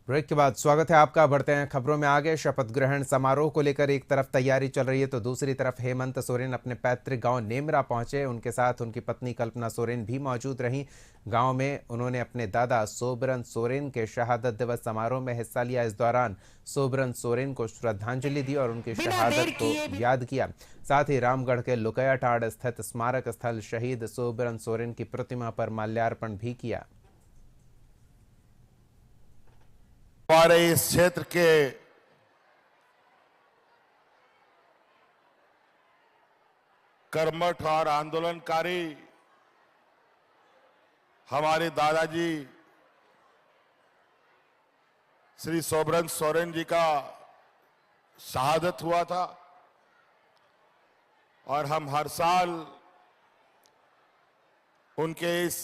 Break के बाद स्वागत है आपका। बढ़ते हैं खबरों में आगे। शपथ ग्रहण समारोह को लेकर एक तरफ तैयारी चल रही है तो दूसरी तरफ हेमंत सोरेन अपने पैतृक गांव नेमरा पहुंचे। उनके साथ उनकी पत्नी कल्पना सोरेन भी मौजूद रहीं। गांव में उन्होंने अपने दादा सोबरन सोरेन के शहादत दिवस समारोह में हिस्सा लिया। इस दौरान सोबरन सोरेन को श्रद्धांजलि दी और उनकी शहादत को याद किया। साथ ही रामगढ़ के लुकयाटाड़ स्थित स्मारक स्थल शहीद सोबरन सोरेन की प्रतिमा पर माल्यार्पण भी किया। हमारे इस क्षेत्र के कर्मठ और आंदोलनकारी हमारे दादाजी श्री सोबरन सोरेन जी का शहादत हुआ था और हम हर साल उनके इस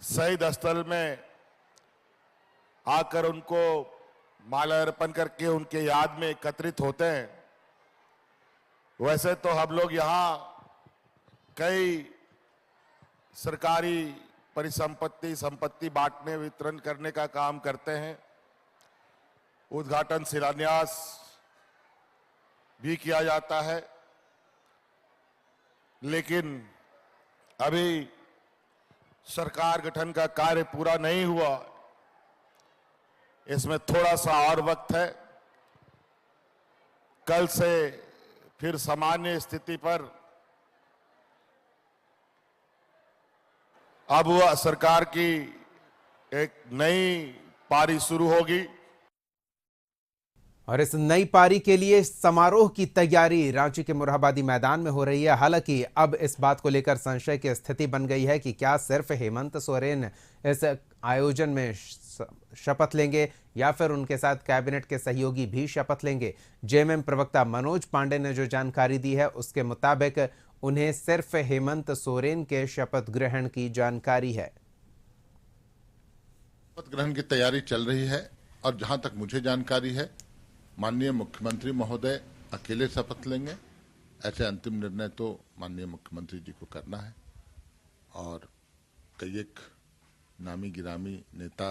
शहीद स्थल में आकर उनको माल्यार्पण करके उनके याद में एकत्रित होते हैं। वैसे तो हम लोग यहाँ कई सरकारी परिसंपत्ति संपत्ति बांटने वितरण करने का काम करते हैं। उद्घाटन शिलान्यास भी किया जाता है, लेकिन अभी सरकार गठन का कार्य पूरा नहीं हुआ। इसमें थोड़ा सा और वक्त है। कल से फिर सामान्य स्थिति पर अब वह सरकार की एक नई पारी शुरू होगी और इस नई पारी के लिए समारोह की तैयारी रांची के मोरहाबादी मैदान में हो रही है। हालांकि अब इस बात को लेकर संशय की स्थिति बन गई है कि क्या सिर्फ हेमंत सोरेन इस आयोजन में शपथ लेंगे या फिर उनके साथ कैबिनेट के सहयोगी भी शपथ लेंगे। जेएमएम प्रवक्ता मनोज पांडे ने जो जानकारी दी है उसके मुताबिक उन्हें सिर्फ हेमंत सोरेन के शपथ ग्रहण की जानकारी है। शपथ ग्रहण की तैयारी चल रही है और जहां तक मुझे जानकारी है माननीय मुख्यमंत्री महोदय अकेले शपथ लेंगे। ऐसे अंतिम निर्णय तो माननीय मुख्यमंत्री जी को करना है और कई एक नामी गिरामी नेता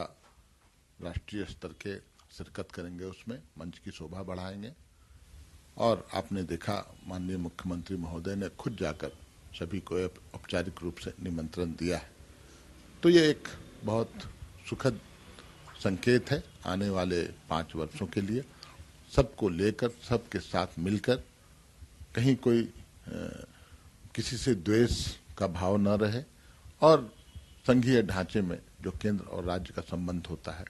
राष्ट्रीय स्तर के शिरकत करेंगे, उसमें मंच की शोभा बढ़ाएंगे। और आपने देखा माननीय मुख्यमंत्री महोदय ने खुद जाकर सभी को औपचारिक रूप से निमंत्रण दिया है। तो ये एक बहुत सुखद संकेत है आने वाले 5 वर्षों के लिए। सबको लेकर सबके साथ मिलकर कहीं कोई किसी से द्वेष का भाव न रहे और संघीय ढांचे में जो केंद्र और राज्य का संबंध होता है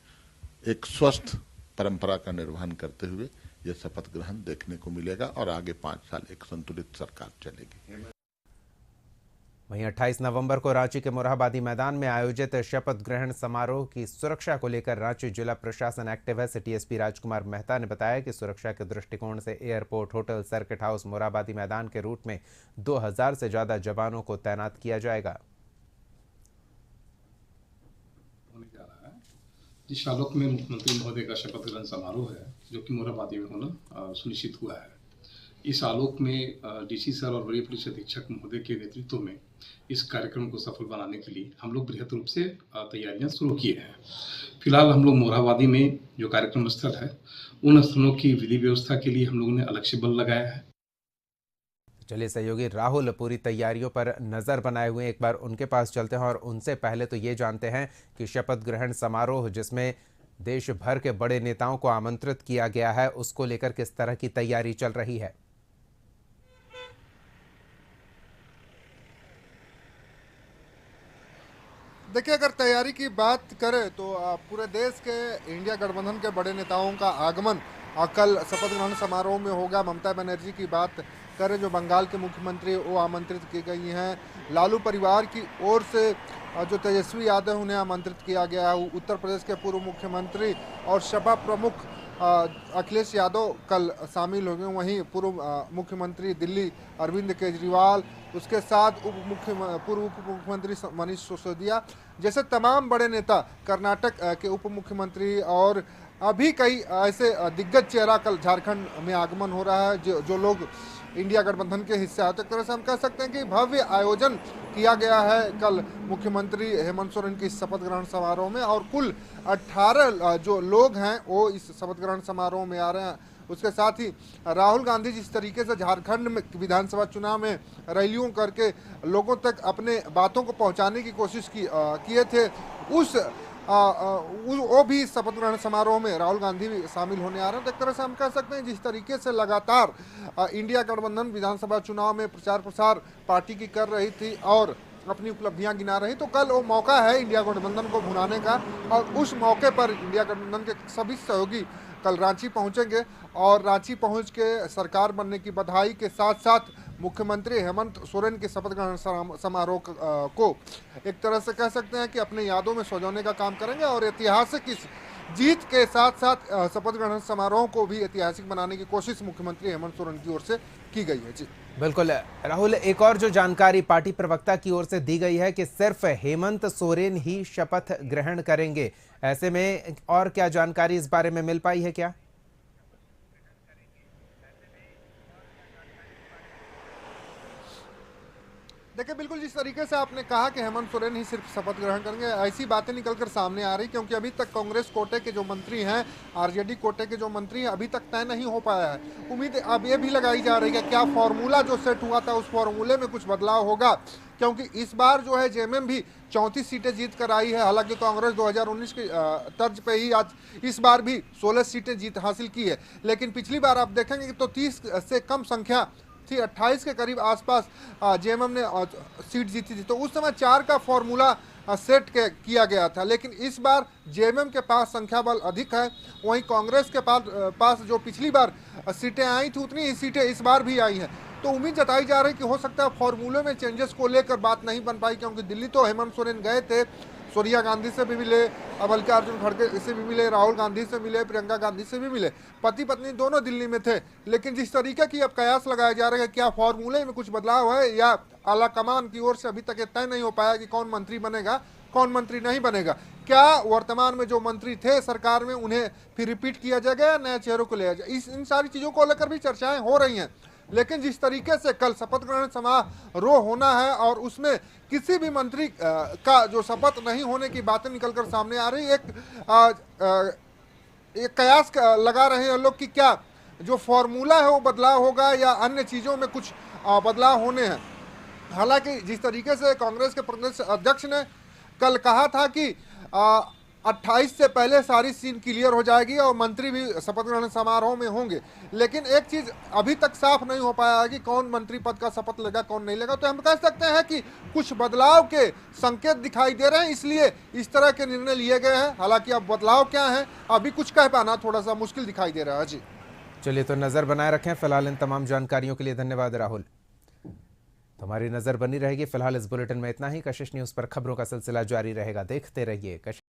एक स्वस्थ परंपरा का निर्वहन करते हुए यह शपथ ग्रहण देखने को मिलेगा और आगे 5 साल एक संतुलित सरकार चलेगी। वहीं 28 नवंबर को रांची के मोरहाबादी मैदान में आयोजित शपथ ग्रहण समारोह की सुरक्षा को लेकर रांची जिला प्रशासन एक्टिव है। सिटी एसपी राजकुमार मेहता ने बताया कि सुरक्षा के दृष्टिकोण से airport, hotel, circuit house, Morhabadi Maidan के रूट में 2000 से ज्यादा जवानों को तैनात किया जाएगा। जिस आलोक में मुख्यमंत्री महोदय का शपथ ग्रहण समारोह है जो कि मोरहाबादी में होना सुनिश्चित हुआ है, इस आलोक में डीसी सर और वरीय पुलिस अधीक्षक महोदय के नेतृत्व में इस कार्यक्रम को सफल बनाने के लिए हम लोग बृहद रूप से तैयारियां शुरू किए हैं। फिलहाल हम लोग मोरहाबादी में जो कार्यक्रम स्थल है उन स्थलों की विधि व्यवस्था के लिए हम लोगों ने अलग से बल लगाया है। चलिए, सहयोगी राहुल पूरी तैयारियों पर नजर बनाए हुए एक बार उनके पास चलते हैं और उनसे पहले तो ये जानते हैं कि शपथ ग्रहण समारोह जिसमें देश भर के बड़े नेताओं को आमंत्रित किया गया है उसको लेकर किस तरह की तैयारी चल रही है। देखिए, अगर तैयारी की बात करें तो पूरे देश के इंडिया गठबंधन के बड़े नेताओं का आगमन कल शपथ ग्रहण समारोह में होगा। ममता बनर्जी की बात करें जो बंगाल के मुख्यमंत्री, वो आमंत्रित की गई हैं। लालू परिवार की ओर से जो तेजस्वी यादव उन्हें आमंत्रित किया गया है। उत्तर प्रदेश के पूर्व मुख्यमंत्री और सपा प्रमुख अखिलेश यादव कल शामिल हो गए। वहीं पूर्व मुख्यमंत्री दिल्ली अरविंद केजरीवाल, उसके साथ पूर्व उप मुख्यमंत्री मनीष सिसोदिया जैसे तमाम बड़े नेता, कर्नाटक के उप मुख्यमंत्री और अभी कई ऐसे दिग्गज चेहरा कल झारखंड में आगमन हो रहा है जो लोग इंडिया गठबंधन के हिस्से आते। एक तरह से हम कह सकते हैं कि भव्य आयोजन किया गया है कल मुख्यमंत्री हेमंत सोरेन की शपथ ग्रहण समारोह में, और कुल 18 जो लोग हैं वो इस शपथ ग्रहण समारोह में आ रहे हैं। उसके साथ ही राहुल गांधी जिस तरीके से झारखंड में विधानसभा चुनाव में रैलियों करके लोगों तक अपने बातों को पहुंचाने की कोशिश किए थे, वो भी शपथ ग्रहण समारोह में राहुल गांधी भी शामिल होने आ रहे हैं। तो एक तरह से हम कह सकते हैं जिस तरीके से लगातार इंडिया गठबंधन विधानसभा चुनाव में प्रचार प्रसार पार्टी की कर रही थी और अपनी उपलब्धियां गिना रही, तो कल वो मौका है इंडिया गठबंधन को भुनाने का, और उस मौके पर इंडिया गठबंधन के सभी सहयोगी कल रांची पहुंचेंगे और रांची पहुंच के सरकार बनने की बधाई के साथ साथ मुख्यमंत्री हेमंत सोरेन के शपथ ग्रहण समारोह को एक तरह से कह सकते हैं कि अपने यादों में सजोने का काम करेंगे, और ऐतिहासिक इस जीत के साथ साथ शपथ ग्रहण समारोह को भी ऐतिहासिक बनाने की कोशिश मुख्यमंत्री हेमंत सोरेन की ओर से की गई है। जी बिल्कुल राहुल, एक और जो जानकारी पार्टी प्रवक्ता की ओर से दी गई है कि सिर्फ हेमंत सोरेन ही शपथ ग्रहण करेंगे, ऐसे में और क्या जानकारी इस बारे में मिल पाई है क्या? देखिए, बिल्कुल जिस तरीके से आपने कहा कि हेमंत सोरेन ही सिर्फ शपथ ग्रहण करेंगे, ऐसी बातें निकलकर सामने आ रही, क्योंकि अभी तक कांग्रेस कोटे के जो मंत्री हैं, आरजेडी कोटे के जो मंत्री हैं, अभी तक तय नहीं हो पाया है। उम्मीद अब ये भी लगाई जा रही है क्या फॉर्मूला जो सेट हुआ था उस फॉर्मूले में कुछ बदलाव होगा, क्योंकि इस बार जो है जेएमएम भी 34 सीटें जीत कर आई है। हालांकि कांग्रेस 2019 की तर्ज पे ही आज इस बार भी 16 सीटें जीत हासिल की है, लेकिन पिछली बार आप देखेंगे तो 30 से कम संख्या थी, 28 के करीब आसपास जेएमएम ने सीट जीती थी। तो उस समय 4 का फॉर्मूला सेट किया गया था, लेकिन इस बार जेएमएम के पास संख्या बल अधिक है, वहीं कांग्रेस के पास जो पिछली बार सीटें आई थी उतनी ही सीटें इस बार भी आई हैं। तो उम्मीद जताई जा रही है कि हो सकता है फॉर्मूले में चेंजेस को लेकर बात नहीं बन पाई, क्योंकि दिल्ली तो हेमंत सोरेन गए थे, सोनिया गांधी से भी मिले, मल्लिकार्जुन खड़गे से भी मिले, राहुल गांधी से मिले, प्रियंका गांधी से भी मिले, पति पत्नी दोनों दिल्ली में थे। लेकिन जिस तरीके की अब कयास लगाए जा रहे हैं क्या फॉर्मूले में कुछ बदलाव है या आला कमान की ओर से अभी तक तय नहीं हो पाया कि कौन मंत्री बनेगा कौन मंत्री नहीं बनेगा, क्या वर्तमान में जो मंत्री थे सरकार में उन्हें फिर रिपीट किया जाएगा या नए चेहरों को लिया जाए, इन सारी चीज़ों को लेकर भी चर्चाएं हो रही हैं। लेकिन जिस तरीके से कल शपथ ग्रहण समारोह होना है और उसमें किसी भी मंत्री का जो शपथ नहीं होने की बातें निकलकर सामने आ रही, एक कयास लगा रहे हैं लोग कि क्या जो फॉर्मूला है वो बदलाव होगा या अन्य चीज़ों में कुछ बदलाव होने हैं। हालांकि जिस तरीके से कांग्रेस के प्रदेश अध्यक्ष ने कल कहा था कि 28 से पहले सारी सीन क्लियर हो जाएगी और मंत्री भी शपथ ग्रहण समारोह में होंगे, लेकिन एक चीज अभी तक साफ नहीं हो पाया है कि कौन मंत्री पद का शपथ लेगा कौन नहीं लेगा। तो हम कह सकते हैं कि कुछ बदलाव के संकेत दिखाई दे रहे हैं, इसलिए इस तरह के निर्णय लिए गए हैं। हालांकि अब बदलाव क्या है अभी कुछ कह पाना थोड़ा सा मुश्किल दिखाई दे रहा है। जी चलिए, तो नजर बनाए रखें। फिलहाल इन तमाम जानकारियों के लिए धन्यवाद राहुल। हमारी नजर बनी रहेगी। फिलहाल इस बुलेटिन में इतना ही। कशिश न्यूज पर खबरों का सिलसिला जारी रहेगा, देखते रहिए कशिश।